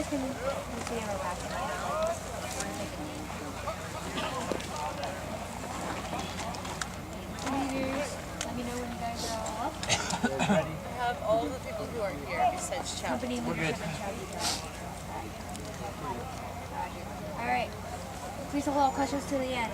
guys can see our basket now. Leaders, let me know when you guys are all up. I have all the people who are here besides Chad. Company leadership and Alright. Please hold all questions to the end.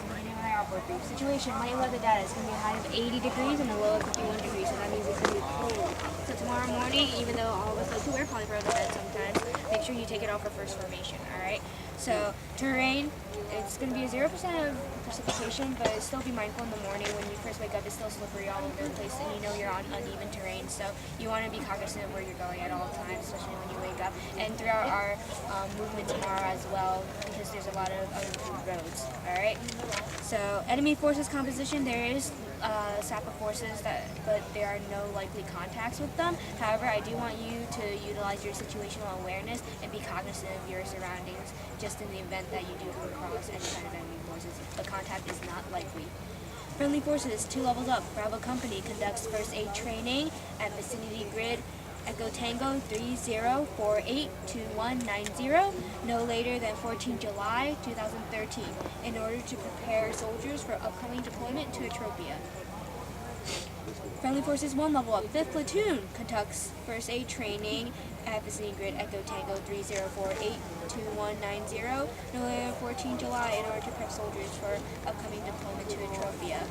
Beginning with our outboard brief. Situation, money weather data is going to be a high of 80 degrees and a low of 51 degrees, so that means it's going to be cold. So tomorrow morning, even though all of us like to wear polypro on the bed sometimes, make sure you take it off for first formation, alright? So, terrain, it's going to be a 0% of precipitation, but still be mindful in the morning when you first wake up. It's still slippery all over the place, and you know you're on uneven terrain, so you want to be cognizant of where you're going at all times, especially when you wake up. And throughout our movement tomorrow as well, because there's a lot of unimproved roads, alright? So, enemy forces composition, there is SAPA forces, but there are no likely contacts with them. However, I do want you to utilize your situational awareness and be cognizant of your surroundings, just in the event that you do come across any kind of enemy forces. A contact is not likely. Friendly forces, 2 levels up. Bravo Company conducts first aid training at vicinity grid Echo Tango 30482190, no later than 14 July 2013, in order to prepare soldiers for upcoming deployment to Ethiopia. Friendly Forces 1 level up. 5th Platoon conducts first aid training at vicinity grid Echo Tango 30482190, no later than 14 July, in order to prep soldiers for upcoming deployment to Ethiopia.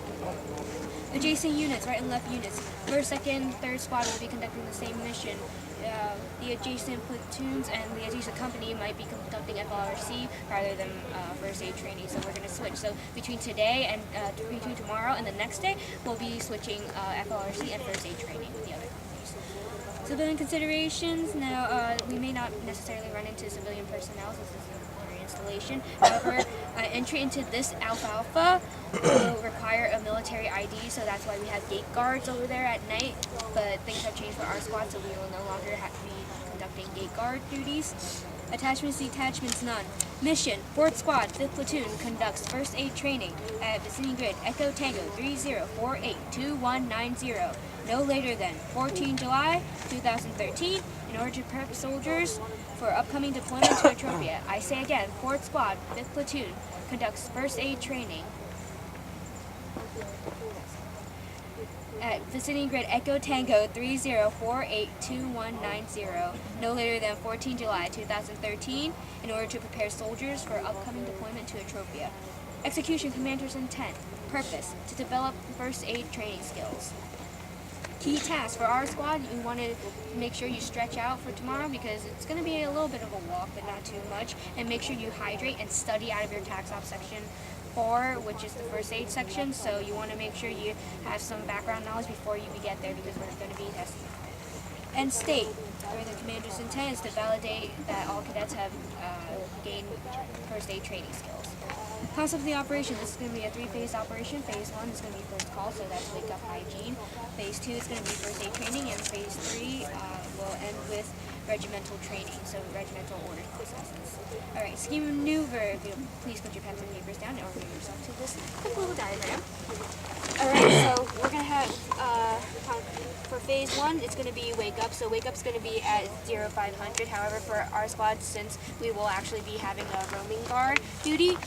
Adjacent units, right and left units. 1st, 2nd, 3rd squad will be conducting the same mission. The adjacent platoons and the adjacent company might be conducting FLRC rather than first aid training, so we're going to switch. So between today and between tomorrow and the next day, we'll be switching FLRC and first aid training with the other companies. Civilian considerations. Now, we may not necessarily run into civilian personnel since this is an installation. However, entry into this alfalfa will require a military ID, so that's why we have gate guards over there at night. But things have changed for our squad, so we will no longer have to be conducting gate guard duties. Attachments, detachments, none. Mission, 4th Squad, 5th Platoon conducts first aid training at vicinity grid Echo Tango 30482190, no later than 14 July 2013, in order to prep soldiers for upcoming deployment to Ethiopia. I say again, 4th Squad, 5th Platoon conducts first aid training at vicinity grid Echo Tango 30482190, no later than 14 July 2013, in order to prepare soldiers for upcoming deployment to Ethiopia. Execution Commander's intent. Purpose: to develop first aid training skills. Key tasks for our squad: you want to make sure you stretch out for tomorrow because it's going to be a little bit of a walk, but not too much, and make sure you hydrate and study out of your tax off section 4, which is the first aid section, so you want to make sure you have some background knowledge before you get there because we're going to be testing. And state, where the commander's intent is to validate that all cadets have gained first aid training skills. Concept of the operation: this is going to be a 3-phase operation. Phase 1 is going to be first call, so that's wake up hygiene. Phase 2 is going to be first aid training, and Phase 3 will end with regimental training, so regimental orders processes. Alright, scheme maneuver. If you please put your pens and papers down and orient yourself to this quick little diagram. Alright, so we're going to have, for Phase 1, it's going to be wake up. So wake up's going to be at 0500. However, for our squad, since we will actually be having a roaming guard duty,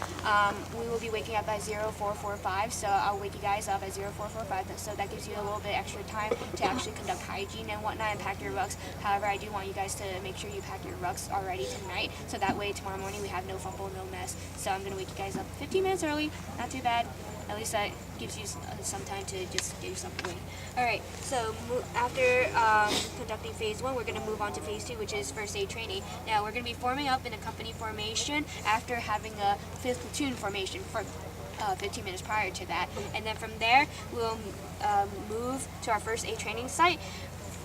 we will be waking up at 0445. So I'll wake you guys up at 0445. So that gives you a little bit extra time to actually conduct hygiene and whatnot and pack your rucks. However, I do want you guys to make sure you pack your rucks already tonight, so that way tomorrow morning we have no fumble, no mess. So I'm going to wake you guys up 15 minutes early. Not too bad. At least that gives you some time to just get yourself away. Alright, so after conducting Phase 1, we're going to move on to Phase 2, which is first aid training. Now, we're going to be forming up in a company formation after having a 5th Platoon formation for 15 minutes prior to that. And then from there, we'll move to our first aid training site.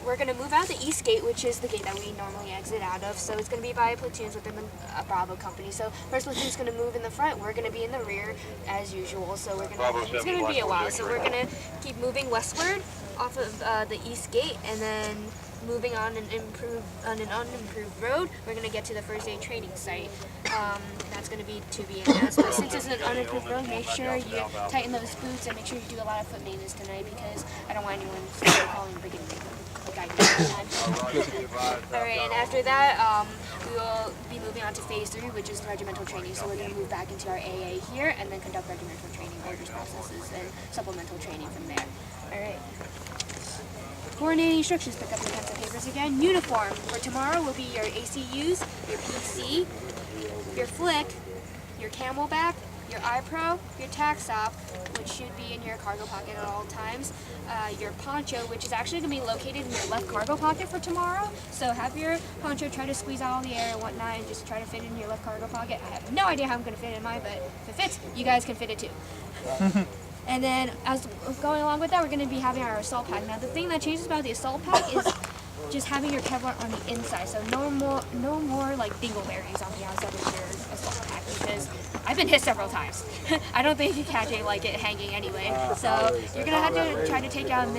We're going to move out the east gate, which is the gate that we normally exit out of. So it's going to be by platoons within the Bravo company. So first platoon is going to move in the front. We're going to be in the rear as usual. So we're going to, it's going to be a while. So we're going to keep moving westward off of the east gate, and then moving on an unimproved road, we're going to get to the first aid training site. That's going to be to be announced. But since it's an unimproved road, make sure you tighten those boots and make sure you do a lot of foot maintenance tonight because I don't want anyone to start calling the beginning. Alright, and after that, we will be moving on to phase 3, which is regimental training. So we're going to move back into our AA here and then conduct regimental training, orders processes, and supplemental training from there. All right. Coordinating instructions, pick up your pencil papers again. Uniform for tomorrow will be your ACUs, your PC, your flick, your camelback, your iPro, your tack stop, which should be in your cargo pocket at all times, your poncho, which is actually going to be located in your left cargo pocket for tomorrow. So have your poncho try to squeeze out all the air and whatnot and just try to fit in your left cargo pocket. I have no idea how I'm going to fit it in mine, but if it fits, you guys can fit it too. And then as going along with that, we're going to be having our assault pack. Now the thing that changes about the assault pack is just having your Kevlar on the inside. So no more like dingleberries on the outside of your assault pack, because I've been hit several times. I don't think you catch it like it hanging anyway. So you're going to have to try to take out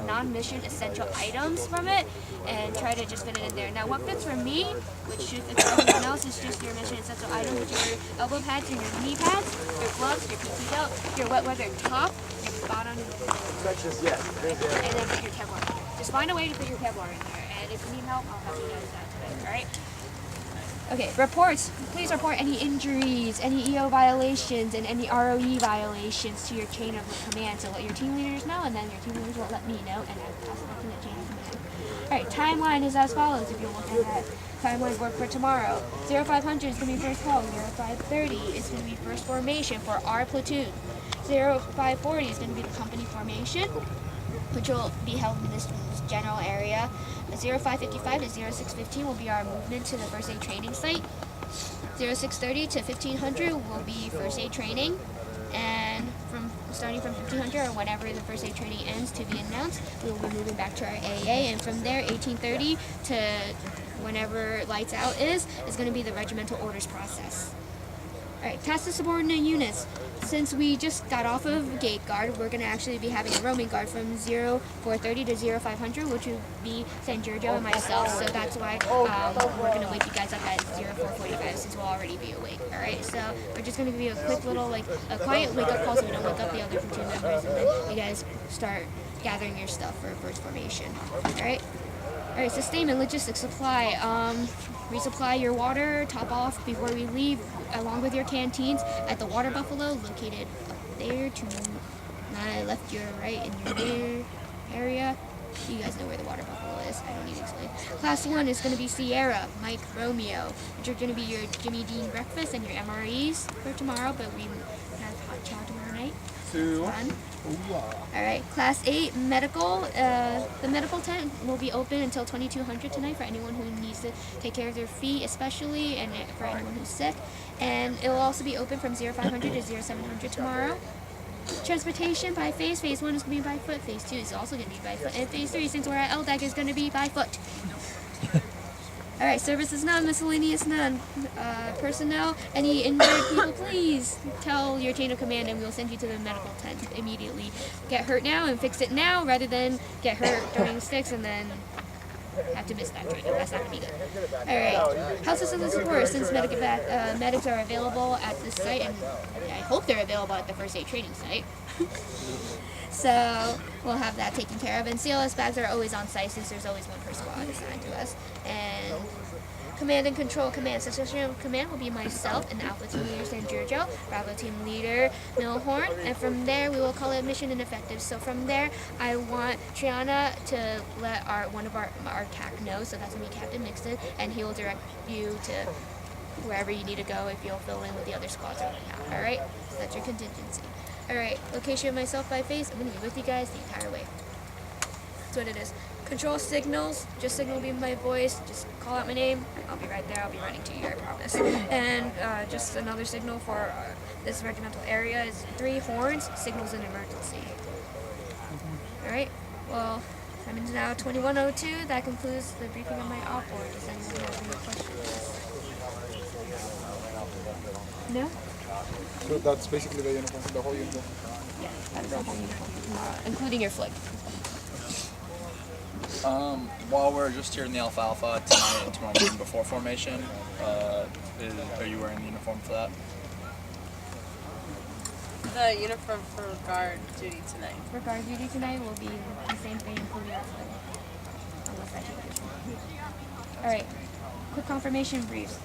non-mission essential items from it and try to just fit it in there. Now what fits for me, which should fit for everyone else, is just your mission essential items, which are your elbow pads and your knee pads, your gloves, your PT belt, your wet weather top, your bottom, and then put your Kevlar. Just find a way to put your Kevlar in there, and if you need help, I'll help you guys out today, alright? Okay, reports. Please report any injuries, any EO violations, and any ROE violations to your chain of command. So let your team leaders know, and then your team leaders will let me know, and I'll pass it on to the chain of command. Alright, timeline is as follows if you're looking at timeline work for tomorrow. 0500 is going to be first call, 0530 is going to be first formation for our platoon. 0540 is going to be the company formation, which will be held in this general area. 0555 to 0615 will be our movement to the first aid training site. 0630 to 1500 will be first aid training, and starting from 1500 or whenever the first aid training ends to be announced, we will be moving back to our AA, and from there 1830 to whenever lights out is going to be the regimental orders process. Alright, task to subordinate units. Since we just got off of gate guard, we're going to actually be having a roaming guard from 0430 to 0500, which will be San Giorgio and myself, so that's why we're going to wake you guys up at 0445 since we'll already be awake. Alright, so we're just going to give you a quick little, a quiet wake up call so we don't wake up the other platoon members, and then you guys start gathering your stuff for first formation. Alright? Alright, sustainment, logistics, supply. Resupply your water, top off before we leave, along with your canteens at the Water Buffalo, located up there to my left, your right, in your rear area. You guys know where the Water Buffalo is. I don't need to explain. Class 1 is going to be Sierra, Mike, Romeo, which are going to be your Jimmy Dean breakfast and your MREs for tomorrow, but we have hot chow tomorrow night. Fun. Alright, Class 8, medical. The medical tent will be open until 2200 tonight for anyone who needs to take care of their feet especially, and for anyone who's sick. And it will also be open from 0500 to 0700 tomorrow. Transportation by phase. Phase 1 is going to be by foot. Phase 2 is also going to be by foot. And phase 3, since we're at LDAC, is going to be by foot. Alright, services none, miscellaneous none. Personnel, any injured people, please tell your chain of command and we'll send you to the medical tent immediately. Get hurt now and fix it now rather than get hurt during sticks and then have to miss that training. That's not going to be good. Alright, health system support, since medics are available at this site, and I hope they're available at the first aid training site. So we'll have that taken care of. And CLS bags are always on site since there's always one per squad assigned to us. And command and control command. Succession of command will be myself and the Alpha team leader San Giorgio, Bravo team leader Milhorn, and from there we will call it mission and effective. So from there I want Triana to let one of our CAC know, so that's going to be Captain Mixon, and he will direct you to wherever you need to go if you'll fill in with the other squads that we have. Alright? So that's your contingency. Alright, location of myself by face, I'm going to be with you guys the entire way. That's what it is. Control signals, just signal me my voice, just call out my name, I'll be right there, I'll be running to you, I promise. And just another signal for this regimental area is 3 horns, signals an emergency. Alright, well, time is now 21:02, that concludes the briefing on my OPORD. Does anyone have any questions? No? So that's basically the uniform, the whole uniform. Yeah, that's the whole uniform, including your flick. While we're just here in the Alfalfa tonight and tomorrow morning before formation, are you wearing the uniform for that? The uniform for guard duty tonight. For guard duty tonight will be the same thing, including our flick. Unless I change it. Alright. quick confirmation briefs.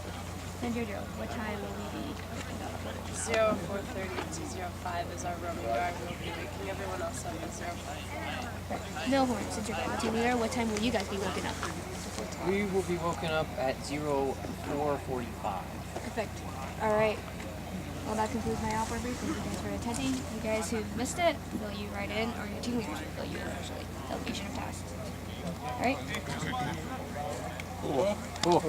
And Jojo, what time will we be waking up? 04:30 to 05 is our roaming guard. We'll be waking everyone else up at 05. Millhorn, since you're my team leader, what time will you guys be woken up? We will be woken up at 04:45. Perfect. All right. Well, that concludes my opera brief. Thank you guys for attending. You guys who missed it, fill you right in, or your team leaders will fill you in, actually. Delegation of tasks. All right? Cool.